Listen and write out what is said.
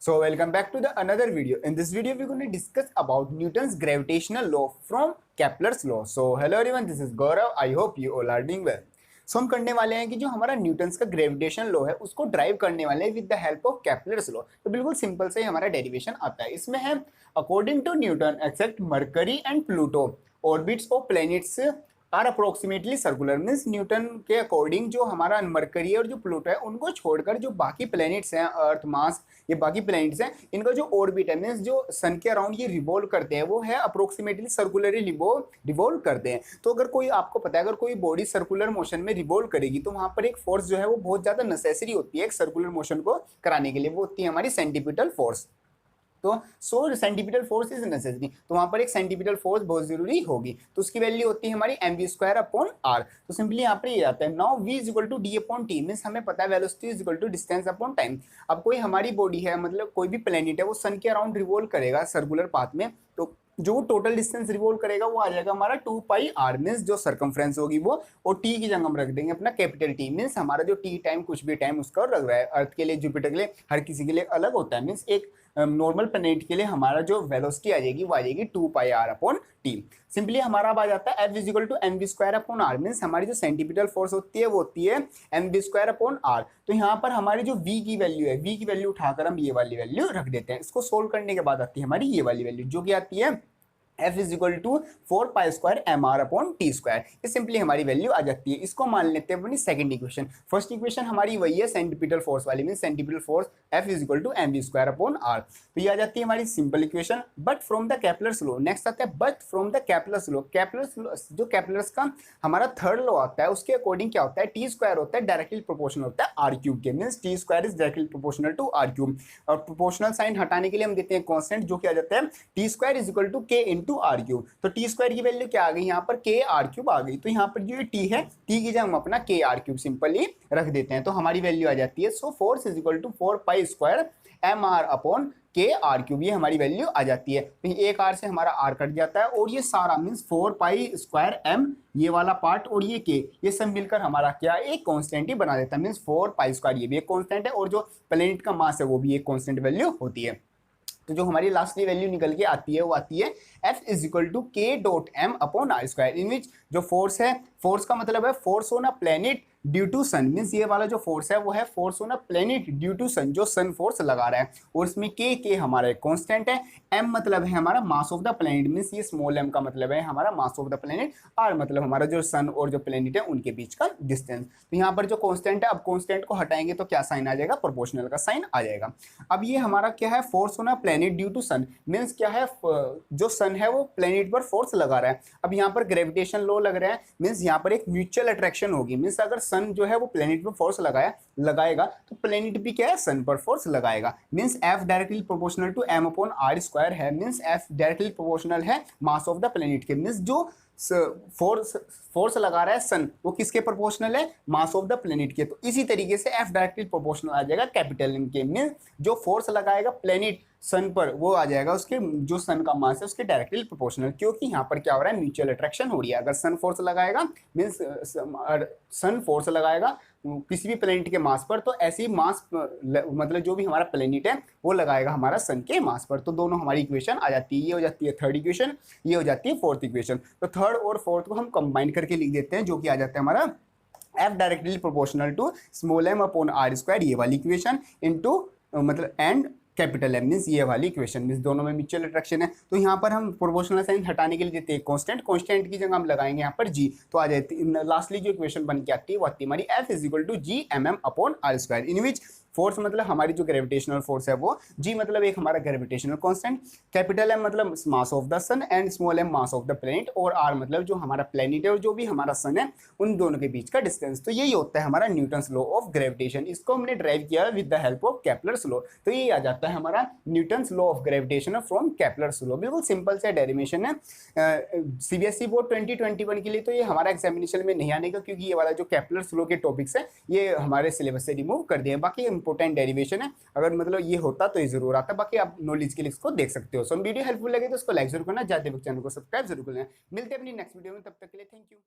So welcome back to the another video. In this video, we're going to discuss about Newton's gravitational law from Kepler's law. So hello everyone, this is Gaurav. I hope you all are doing well. So हम करने वाले हैं कि जो हमारा Newton's का gravitation law है उसको ड्राइव करने वाले हैं with the help of Kepler's law. तो बिल्कुल सिंपल से ही हमारा डेरिवेशन आता है। इसमें है according to Newton except Mercury and Pluto orbits of planets are approximately circular. Means Newton के अकॉर्डिंग जो हमारा मरकरी और जो प्लूटो है उनको छोड़कर जो बाकी प्लैनेट्स हैं, अर्थ, मार्स, ये बाकी प्लैनेट्स हैं, इनका जो ऑर्बिट है मीन्स जो सन के अराउंड ये रिवॉल्व करते हैं वो है अप्रोक्सीमेटली सर्कुलरली रिवॉल्व करते हैं। तो अगर कोई आपको पता है अगर कोई बॉडी सर्कुलर मोशन में रिवॉल्व करेगी तो वहां पर एक फोर्स जो है वो बहुत ज्यादा नेसेसरी होती है एक सर्कुलर मोशन को कराने के लिए, वो होती है हमारी सेंटीपिटल फोर्स। तो सेंटीपिटल फोर्स इज नेसेसरी, तो वहां पर एक सेंटीपिटल फोर्स बहुत जरूरी होगी। तो उसकी वैल्यू होती है हमारी mv² अपॉन r। तो सिंपली यहाँ पर ये आता है now v is equal to d upon T. Means हमें पता है velocity is equal to distance upon time. अब कोई हमारी बॉडी है, मतलब कोई भी प्लेनेट है, वो सन के अराउंड रिवॉल्व करेगा सर्कुलर पाथ में, तो जो टोटल डिस्टेंस रिवॉल्व करेगा वो आ जाएगा हमारा 2 पाई r। मीन्स जो सर्कमफ्रेंस होगी वो, और t की जगह हम रख देंगे अपना कैपिटल T। मीन्स हमारा जो t टाइम कुछ भी टाइम उसका लग रहा है, अर्थ के लिए, जुपिटर के लिए, हर किसी के लिए अलग होता है। मीन्स एक नॉर्मल प्लैनेट के लिए हमारा जो वेलोसिटी आ जाएगी वो आ जाएगी 2 pi r upon T. Simply हमारा अब आ जाता है F is equal to mv² upon r। Means हमारी जो सेंटीपिटल फोर्स होती है वो होती है mv² अपॉन r। तो यहाँ पर हमारी जो v की वैल्यू है, v की वैल्यू उठाकर हम ये वाली वैल्यू रख देते हैं। इसको सोल्व करने के बाद आती है हमारी ये वाली वैल्यू जो कि आती है F is equal to 4 pi square mr upon T square. ये सिंपली हमारी वैल्यू आ जाती है। इसको मान लेते हैं अपनी सेकंड इक्वेशन। फर्स्ट इक्वेशन हमारी वही है सेंटीपिटल फोर्स वाली, mean centripetal force F is equal to mv² upon r। तो ये आ जाती है हमारी simple equation. But from the Kepler's law, next आता है but from the Kepler's law. Kepler's जो केपलर्स का हमारा थर्ड लॉ आता है उसके अकॉर्डिंग क्या होता है, टी स्क्वायर होता है डायरेक्टली प्रोपोर्शनल होता है आर क्यूब के। Means T square is directly proportional to R cube. और प्रोपोर्शनल साइन हटाने के लिए हम देते हैं कॉन्स्टेंट जो कि आ जाता है T square is equal to K into R cube. तो टी स्क्वायर की वैल्यू क्या आ गई यहाँ पर, के आर क्यूब आ गई। तो यहाँ पर जो टी है, टी की जगह हम अपना के आर क्यूब सिंपली रख देते हैं, तो हमारी वैल्यू आ जाती है। So force is equal to 4 pi square M R upon K R cube, ये हमारी वैल्यू आ जाती है। तो एक आर से हमारा आर कट जाता है और ये सारा मीन्स 4 पाई स्क्वायर एम, ये वाला पार्ट और ये के, ये सब मिलकर हमारा क्या एक कांस्टेंट ही बना देता है। मीन्स 4 पाई स्क्वायर ये भी एक कांस्टेंट है और जो प्लेनेट का मास है वो भी एक कांस्टेंट वैल्यू होती है। तो जो हमारी लास्टली वैल्यू निकल के आती है वो आती है F is equal to K dot M upon R square, in which जो फोर्स है, फोर्स का मतलब है force on a planet due to sun. Means ये वाला जो फोर्स है वो है force on a planet due to sun, जो सन फोर्स लगा रहा है। और इसमें के हमारा एक कांस्टेंट है, m मतलब है हमारा मास ऑफ द प्लेनेट। मीन्स ये स्मॉल m का मतलब है हमारा मास ऑफ द प्लेनेट, r मतलब हमारा जो सन और जो प्लेनेट है उनके बीच का डिस्टेंस। तो यहाँ पर जो कांस्टेंट है, अब कांस्टेंट को हटाएंगे तो क्या साइन आ जाएगा, प्रोपोर्शनल का साइन आ जाएगा। अब ये हमारा क्या है, force on a planet due to sun. Means क्या है, जो सन है वो प्लेनेट पर फोर्स लगा रहा है। अब यहाँ पर ग्रेविटेशन लॉ लग रहा है, मीन्स यहाँ पर एक म्यूचुअल अट्रैक्शन होगी। मीन्स अगर सन जो है वो प्लेनेट पर फोर्स लगाएगा तो प्लेनेट भी क्या है, सन पर फोर्स लगाएगा। Means F directly proportional to m upon R square है। मीन्स F डायरेक्टली प्रोपोर्शनल है मास ऑफ द प्लेनेट के। मीन्स जो फोर्स लगा रहा है सन वो किसके प्रोपोर्शनल है, मास ऑफ द प्लेनेट के। तो इसी तरीके से F डायरेक्टली प्रोपोर्शनल आ जाएगा कैपिटल M के। मीन्स जो फोर्स लगाएगा प्लेनेट सन पर वो आ जाएगा उसके जो सन का मास है उसके डायरेक्टली प्रोपोर्शनल, क्योंकि यहाँ पर क्या हो रहा है, म्यूचुअल अट्रैक्शन हो रही है। अगर सन फोर्स लगाएगा मीन्स सन फोर्स लगाएगा किसी भी प्लेनेट के मास पर, तो ऐसे ही मास मतलब जो भी हमारा प्लेनेट है वो लगाएगा हमारा सन के मास पर। तो दोनों हमारी इक्वेशन आ जाती है, ये हो जाती है थर्ड इक्वेशन, ये हो जाती है फोर्थ इक्वेशन। तो थर्ड और फोर्थ को हम कंबाइन करके लिख देते हैं जो कि आ जाता है हमारा F directly proportional to small m upon R square, ये वाली इक्वेशन, इनटू मतलब एंड कैपिटल M। मीन्स ये वाली इक्वेशन, मीन्स दोनों में म्यूचुअल अट्रैक्शन है। तो यहाँ पर हम प्रोपोर्शनल साइन हटाने के लिए देते हैं कांस्टेंट की जगह हम लगाएंगे यहाँ पर G। तो आ जाती है लास्टली जो इक्वेशन बन के आती है वो आती है हमारी F is equal to G M M upon R square, in which force मतलब हमारी जो ग्रेविटेशनल फोर्स है वो, G मतलब एक हमारा ग्रेविटेशनल कांस्टेंट, कैपिटल M मतलब mass of the sun and small m mass of the planet, और R मतलब जो हमारा प्लेनेट है और जो भी हमारा सन है उन दोनों के बीच का डिस्टेंस। तो यही होता है हमारा न्यूटन्स लॉ ऑफ ग्रेविटेशन। इसको हमने ड्राइव किया with the help of Kepler's law. तो ये आ जाता है हमारा Newton's law of gravitation from Kepler's law. बिल्कुल सिंपल से डेरिवेशन है। CBSE बोर्ड 2021 के लिए तो ये हमारा एग्जामिनेशन में नहीं आने का, क्योंकि ये वाला जो केपलर्स लॉ के टॉपिक्स है ये हमारे सिलेबस से रिमूव कर दिए। बाकी इंपॉर्टेंट डेरिवेशन है, अगर मतलब ये होता तो ये जरूर आता। बाकी आप नॉलेज के लिए इसको देख सकते हो। सो वीडियो हेल्पफुल लगे तो इसको लाइक जरूर करना, जाते वक्त चैनल को सब्सक्राइब जरूर करना। मिलते हैं अपनी नेक्स्ट वीडियो में, तब तक के लिए थैंक यू।